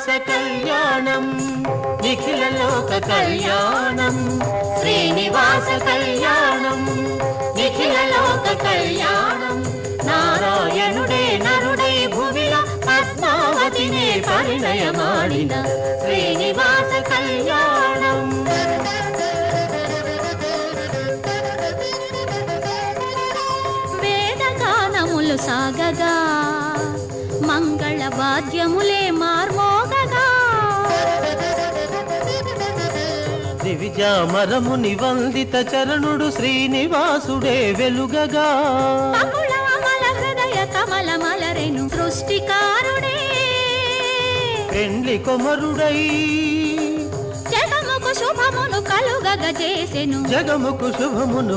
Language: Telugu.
శ్రీనివాస కళ్యాణం నిఖిల లోక కళ్యాణం శ్రీనివాస కళ్యాణం నిఖిల లోక కళ్యాణం నారాయణుడే నరుడై భువిల పద్మావతినే పరిణయమాడిన శ్రీనివాస కళ్యాణం వేదగానములు సాగగా మంగళ వాద్యములే మార్మోగగా దివిజామరముని వందిత చరణుడు శ్రీనివాసుడే వెలుగగా అమల హృదయ కమల మలరెను సృష్టికారుడే పెండ్లి కొమరుడై జగముకు శుభమును కలుగగ చేసెను జగముకు శుభమును